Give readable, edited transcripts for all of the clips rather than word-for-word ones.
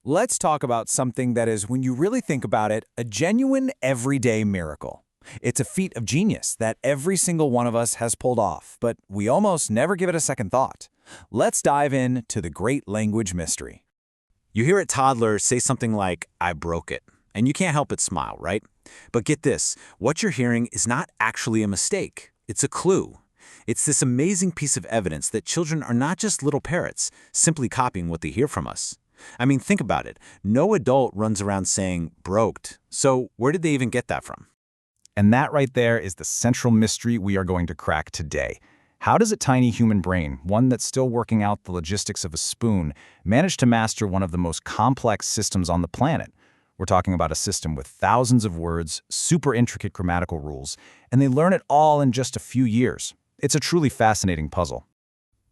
Let's talk about something that is, when you really think about it, a genuine everyday miracle. It's a feat of genius that every single one of us has pulled off, but we almost never give it a second thought. Let's dive in to the great language mystery. You hear a toddler say something like, "I broke it," and you can't help but smile, right? But get this, what you're hearing is not actually a mistake. It's a clue. It's this amazing piece of evidence that children are not just little parrots, simply copying what they hear from us. I mean, think about it. No adult runs around saying, "broked." So where did they even get that from? And that right there is the central mystery we are going to crack today. How does a tiny human brain, one that's still working out the logistics of a spoon, manage to master one of the most complex systems on the planet? We're talking about a system with thousands of words, super intricate grammatical rules, and they learn it all in just a few years. It's a truly fascinating puzzle.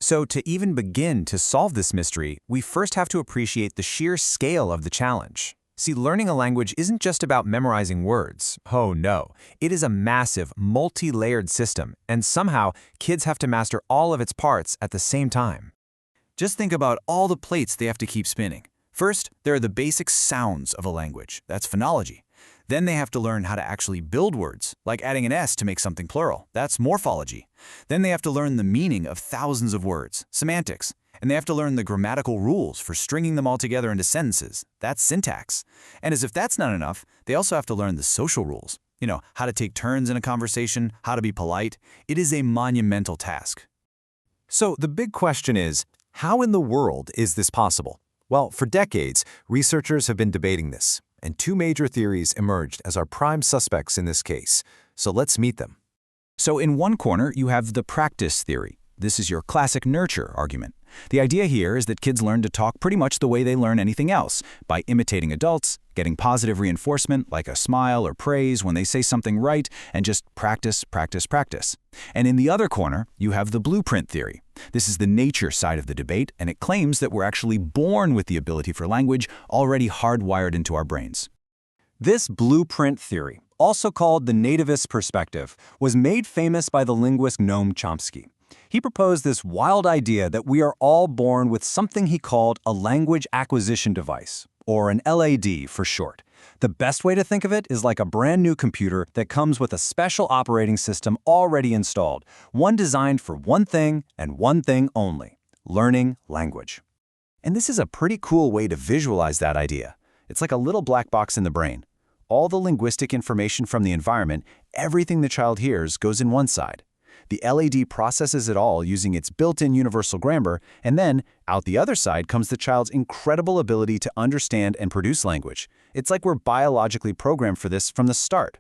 So to even begin to solve this mystery, we first have to appreciate the sheer scale of the challenge. See, learning a language isn't just about memorizing words. Oh no, it is a massive, multi-layered system, and somehow kids have to master all of its parts at the same time. Just think about all the plates they have to keep spinning. First, there are the basic sounds of a language. That's phonology. Then they have to learn how to actually build words, like adding an S to make something plural. That's morphology. Then they have to learn the meaning of thousands of words, semantics. And they have to learn the grammatical rules for stringing them all together into sentences. That's syntax. And as if that's not enough, they also have to learn the social rules. You know, how to take turns in a conversation, how to be polite. It is a monumental task. So the big question is, how in the world is this possible? Well, for decades, researchers have been debating this, and two major theories emerged as our prime suspects in this case. So let's meet them. So in one corner, you have the practice theory. This is your classic nurture argument. The idea here is that kids learn to talk pretty much the way they learn anything else, by imitating adults, getting positive reinforcement like a smile or praise when they say something right, and just practice, practice, practice. And in the other corner, you have the blueprint theory. This is the nature side of the debate, and it claims that we're actually born with the ability for language already hardwired into our brains. This blueprint theory, also called the nativist perspective, was made famous by the linguist Noam Chomsky. He proposed this wild idea that we are all born with something he called a language acquisition device, or an LAD for short. The best way to think of it is like a brand new computer that comes with a special operating system already installed, one designed for one thing and one thing only: learning language. And this is a pretty cool way to visualize that idea. It's like a little black box in the brain. All the linguistic information from the environment, everything the child hears, goes in one side. The LAD processes it all using its built-in universal grammar, and then, out the other side comes the child's incredible ability to understand and produce language. It's like we're biologically programmed for this from the start.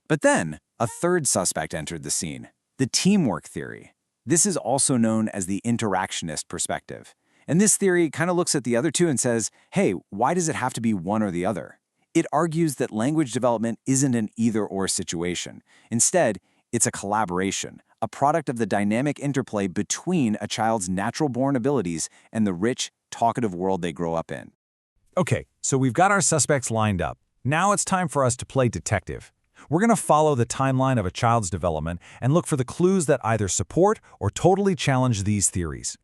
But then, a third suspect entered the scene: the teamwork theory. This is also known as the interactionist perspective. And this theory kind of looks at the other two and says, hey, why does it have to be one or the other? It argues that language development isn't an either-or situation. Instead, it's a collaboration, a product of the dynamic interplay between a child's natural-born abilities and the rich, talkative world they grow up in. Okay, so we've got our suspects lined up. Now it's time for us to play detective. We're going to follow the timeline of a child's development and look for the clues that either support or totally challenge these theories.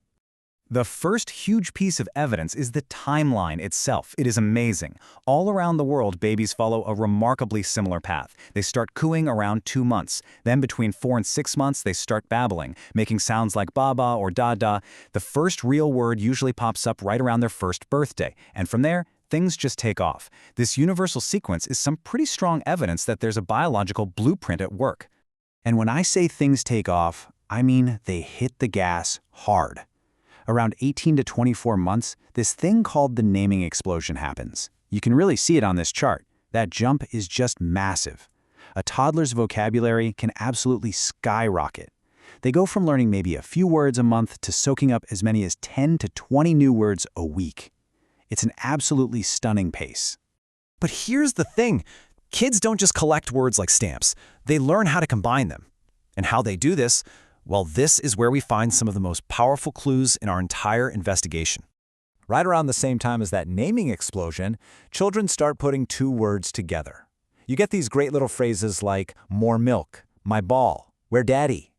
The first huge piece of evidence is the timeline itself. It is amazing. All around the world, babies follow a remarkably similar path. They start cooing around 2 months. Then between 4 and 6 months, they start babbling, making sounds like baba or dada. The first real word usually pops up right around their first birthday. And from there, things just take off. This universal sequence is some pretty strong evidence that there's a biological blueprint at work. And when I say things take off, I mean they hit the gas hard. Around 18 to 24 months, this thing called the naming explosion happens. You can really see it on this chart. That jump is just massive. A toddler's vocabulary can absolutely skyrocket. They go from learning maybe a few words a month to soaking up as many as 10 to 20 new words a week. It's an absolutely stunning pace. But here's the thing. Kids don't just collect words like stamps. They learn how to combine them. And how they do this? Well, this is where we find some of the most powerful clues in our entire investigation. Right around the same time as that naming explosion, children start putting two words together. You get these great little phrases like more milk, my ball, where daddy.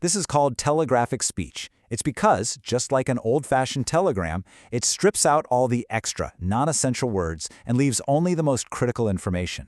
This is called telegraphic speech. It's because, just like an old-fashioned telegram, it strips out all the extra, non-essential words and leaves only the most critical information.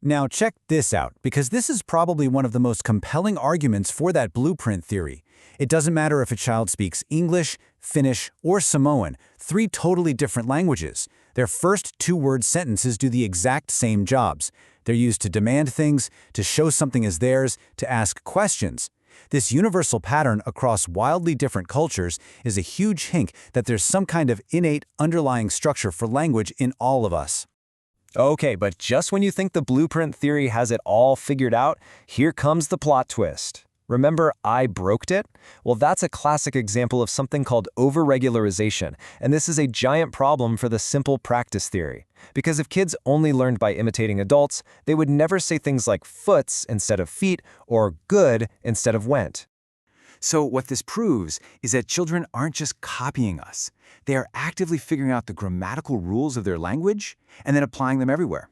Now check this out, because this is probably one of the most compelling arguments for that blueprint theory. It doesn't matter if a child speaks English, Finnish, or Samoan, three totally different languages. Their first two-word sentences do the exact same jobs. They're used to demand things, to show something as theirs, to ask questions. This universal pattern across wildly different cultures is a huge hint that there's some kind of innate underlying structure for language in all of us. Okay, but just when you think the blueprint theory has it all figured out, here comes the plot twist. Remember I broked it? Well, that's a classic example of something called overregularization, and this is a giant problem for the simple practice theory. Because if kids only learned by imitating adults, they would never say things like foots instead of feet or good instead of went. So what this proves is that children aren't just copying us. They are actively figuring out the grammatical rules of their language and then applying them everywhere.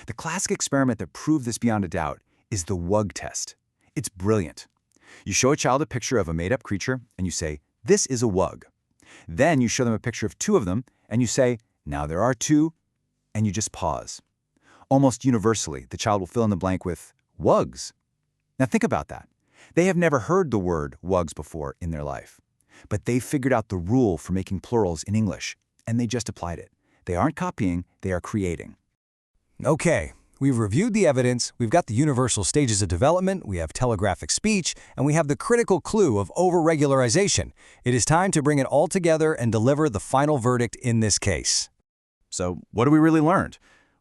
The classic experiment that proved this beyond a doubt is the WUG test. It's brilliant. You show a child a picture of a made-up creature and you say, "This is a WUG." Then you show them a picture of two of them and you say, "Now there are two," and you just pause. Almost universally, the child will fill in the blank with WUGs. Now think about that. They have never heard the word WUGs before in their life. But they figured out the rule for making plurals in English, and they just applied it. They aren't copying, they are creating. Okay, we've reviewed the evidence, we've got the universal stages of development, we have telegraphic speech, and we have the critical clue of overregularization. It is time to bring it all together and deliver the final verdict in this case. So what do we really learn?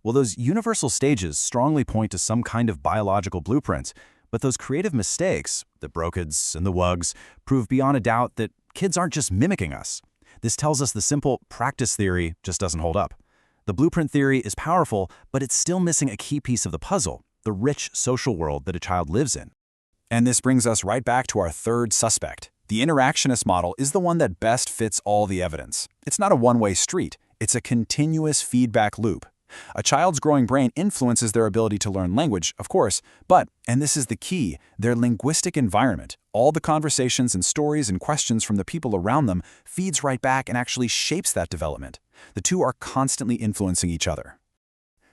Well, those universal stages strongly point to some kind of biological blueprint, but those creative mistakes, the brokids and the WUGs, prove beyond a doubt that kids aren't just mimicking us. This tells us the simple practice theory just doesn't hold up. The blueprint theory is powerful, but it's still missing a key piece of the puzzle, the rich social world that a child lives in. And this brings us right back to our third suspect. The interactionist model is the one that best fits all the evidence. It's not a one-way street. It's a continuous feedback loop. A child's growing brain influences their ability to learn language, of course, but, and this is the key, their linguistic environment, all the conversations and stories and questions from the people around them, feeds right back and actually shapes that development. The two are constantly influencing each other.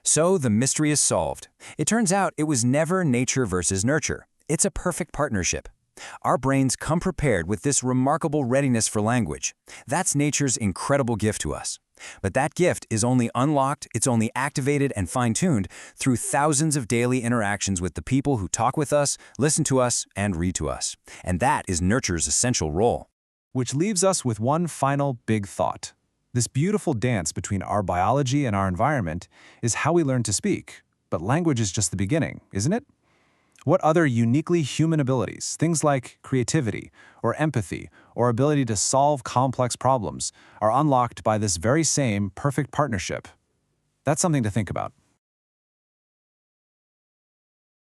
So the mystery is solved. It turns out it was never nature versus nurture. It's a perfect partnership. Our brains come prepared with this remarkable readiness for language. That's nature's incredible gift to us. But that gift is only unlocked, it's only activated and fine-tuned through thousands of daily interactions with the people who talk with us, listen to us, and read to us. And that is nurture's essential role. Which leaves us with one final big thought. This beautiful dance between our biology and our environment is how we learn to speak. But language is just the beginning, isn't it? What other uniquely human abilities, things like creativity or empathy or ability to solve complex problems, are unlocked by this very same perfect partnership? That's something to think about.